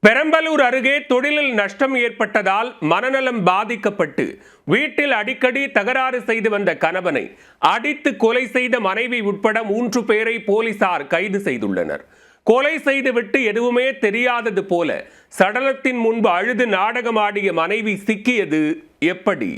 பெரம்பலூர் அருகே தொழிலில் நஷ்டம் ஏற்பட்டதால் மனநலம் பாதிக்கப்பட்டு வீட்டில் அடிக்கடி தகராறு செய்து வந்த கணவனை அடித்து கொலை செய்த மனைவி உட்பட 3 பேரை போலீசார் கைது செய்துள்ளனர். கொலை செய்துவிட்டு எதுவுமே தெரியாதது போல சடலத்தின் முன்பு அழுது நாடகமாடிய மனைவி சிக்கியது எப்படி?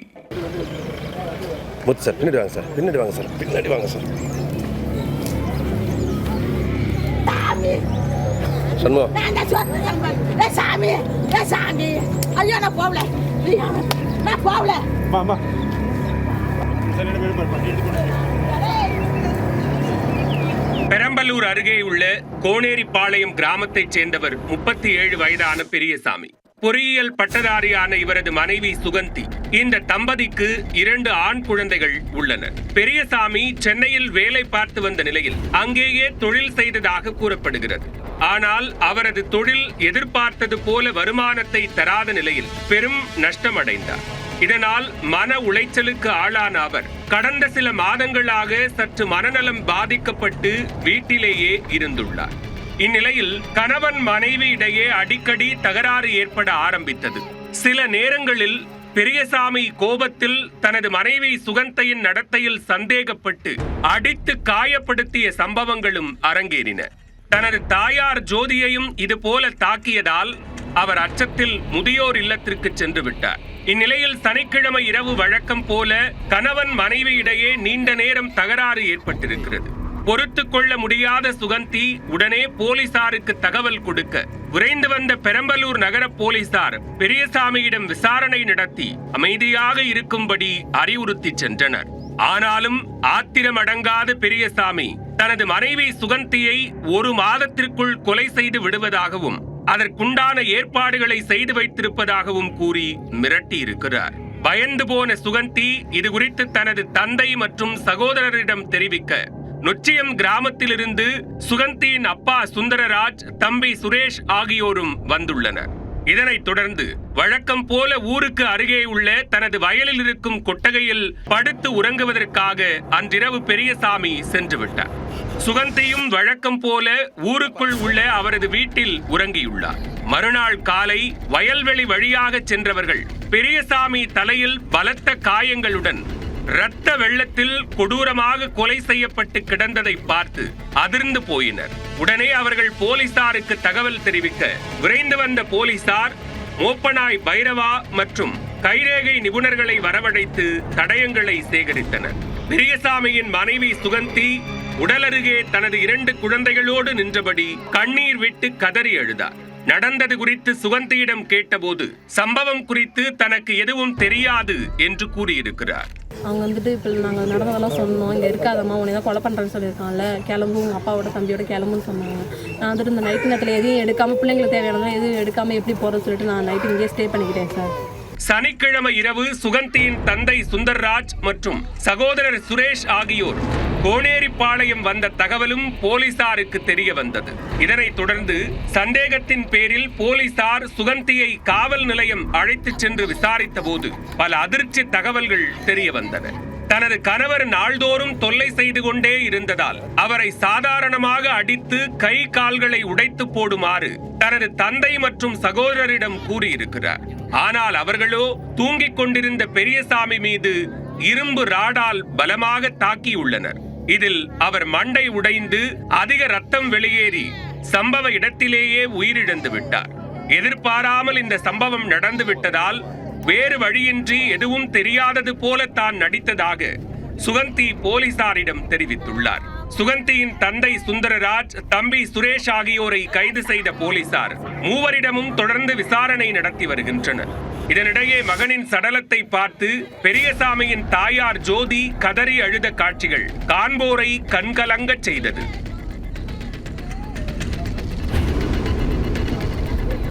பெரம்பலூர் அருகே உள்ள கோனேரிப்பாளையம் கிராமத்தைச் சேர்ந்தவர் 37 வயதான பெரியசாமி. பொறியியல் பட்டதாரியான இவரது மனைவி சுகந்தி. இந்த தம்பதிக்கு 2 ஆண் குழந்தைகள் உள்ளனர். பெரியசாமி சென்னையில் வேலை பார்த்து வந்த நிலையில் அங்கேயே தொழில் செய்ததாக கூறப்படுகிறது. ஆனால் அவரது தொழில் எதிர்பார்த்தது போல வருமானத்தை தராத நிலையில் பெரும் நஷ்டமடைந்தார். இதனால் மன உளைச்சலுக்கு ஆளான அவர் கடந்த சில மாதங்களாக சற்று மனநலம் பாதிக்கப்பட்டு வீட்டிலேயே இருந்துள்ளார். இந்நிலையில் கணவன் மனைவி இடையே அடிக்கடி தகராறு ஏற்பட ஆரம்பித்தது. சில நேரங்களில் பெரியசாமி கோபத்தில் தனது மனைவி சுகந்தையின் நடத்தையில் சந்தேகப்பட்டு அடித்து காயப்படுத்திய சம்பவங்களும் அரங்கேறின. தனது தாயார் ஜோதியையும் இதுபோல தாக்கியதால் அவர் அச்சத்தில் முதியோர் இல்லத்திற்கு சென்று விட்டார். இந்நிலையில் சனிக்கிழமை இரவு வழக்கம் போல கணவன் மனைவி இடையே நீண்ட நேரம் தகராறு ஏற்பட்டிருக்கிறது. பொறுத்து கொள்ள முடியாத சுகந்தி உடனே போலீசாருக்கு தகவல் கொடுக்க விரைந்து வந்த பெரம்பலூர் நகர போலீசார் பெரியசாமியிடம் விசாரணை நடத்தி அமைதியாக இருக்கும்படி அறிவுறுத்தி சென்றனர். ஆனாலும் ஆத்திரம் அடங்காத பெரியசாமி தனது மனைவி சுகந்தியை 1 மாதத்திற்குள் கொலை செய்து விடுவதாகவும் அதற்குண்டான ஏற்பாடுகளை செய்து வைத்திருப்பதாகவும் கூறி மிரட்டி இருக்கிறார். பயந்து போன சுகந்தி இது குறித்து தனது தந்தை மற்றும் சகோதரரிடம் தெரிவிக்க நொச்சியம் கிராமத்திலிருந்து சுகந்தியின் அப்பா சுந்தரராஜ், தம்பி சுரேஷ் ஆகியோரும் வந்துள்ளனர். இதனைத் தொடர்ந்து வழக்கம் போல ஊருக்கு அருகே உள்ள தனது வயலில் இருக்கும் கொட்டகையில் படுத்து உறங்குவதற்காக அன்றிரவு பெரியசாமி சென்று விட்டார். சுகந்தியும் வழக்கம் போல ஊருக்குள் உள்ள அவரது வீட்டில் உறங்கியுள்ளார். மறுநாள் காலை வயல்வெளி வழியாக சென்றவர்கள் பெரியசாமி தலையில் பலத்த காயங்களுடன் இரத்த வெள்ளத்தில் கொடூரமாக கொலை செய்யப்பட்டு கிடந்ததை பார்த்து அதிர்ந்து போயினர். உடனே அவர்கள் போலீசாருக்கு தகவல் தெரிவிக்க விரைந்து வந்த போலீசார் மோப்பனாய் பைரவா மற்றும் கைரேகை நிபுணர்களை வரவழைத்து தடயங்களை சேகரித்தனர். பெரியசாமியின் மனைவி சுகந்தி உடலருகே தனது 2 குழந்தைகளோடு நின்றபடி கண்ணீர் விட்டு கதறி அழுதார். நடந்தது குறித்து சுகந்தியிடம் கேட்டபோது சம்பவம் குறித்து தனக்கு எதுவும் தெரியாது என்று கூறியிருக்கிறார். அவங்க வந்துட்டு இப்போ நாங்கள் நடந்ததெல்லாம் சொன்னோம், இங்கே இருக்காதம்மா உன்னை தான் கொலை பண்ணுறேன்னு சொல்லியிருக்காங்கல்ல, கிளம்பு உங்கள் அப்பாவோட தம்பியோட கிளம்புன்னு சொன்னாங்க. நான் வந்துட்டு இந்த நைட்டு நேரத்தில் எதையும் எடுக்காமல் பிள்ளைங்களுக்கு தேவையானதான் எதுவும் எடுக்காமல் எப்படி போகிறேன்னு சொல்லிட்டு நான் நைட்டு இங்கேயே ஸ்டே பண்ணிக்கிட்டேன் சார். சனிக்கிழமை இரவு சுகந்தியின் தந்தை சுந்தர்ராஜ் மற்றும் சகோதரர் சுரேஷ் ஆகியோர் கோனேரிப்பாளையம் வந்த தகவலும் போலீசாருக்கு தெரிய வந்தது. இதனைத் தொடர்ந்து சந்தேகத்தின் பேரில் போலீசார் சுகந்தியை காவல் நிலையம் அழைத்துச் சென்று விசாரித்த போது பல அதிர்ச்சி தகவல்கள் தெரிய வந்தன. தனது கணவர் நாள்தோறும் தொல்லை செய்து கொண்டே இருந்ததால் அவரை சாதாரணமாக அடித்து கை கால்களை உடைத்து போடுமாறு தனது தந்தை மற்றும் சகோதரரிடம் கூறியிருக்கிறார். ஆனால் அவர்களோ தூங்கிக் கொண்டிருந்த பெரியசாமி மீது இரும்பு ராடால் பலமாக தாக்கியுள்ளனர். இதில் அவர் மண்டை உடைந்து அதிக ரத்தம் வெளியேறி சம்பவ இடத்திலேயே உயிரிழந்து விட்டார். எதிர்பாராமல் இந்த சம்பவம் நடந்து விட்டதால் வேறு வழியின்றி எதுவும் தெரியாதது போல தான் நடித்ததாக சுகந்தி போலீசாரிடம் தெரிவித்துள்ளார். சுகந்தியின் தந்தை சுந்தரராஜ், தம்பி சுரேஷ் ஆகியோரை கைது செய்த போலீசார் மூவரிடமும் தொடர்ந்து விசாரணை நடத்தி வருகின்றனர். இதனிடையே மகனின் சடலத்தை பார்த்து பெரியசாமியின் தாயார் ஜோதி கதறி அழுத காட்சிகள் காண்போரை கண்கலங்கச் செய்தது.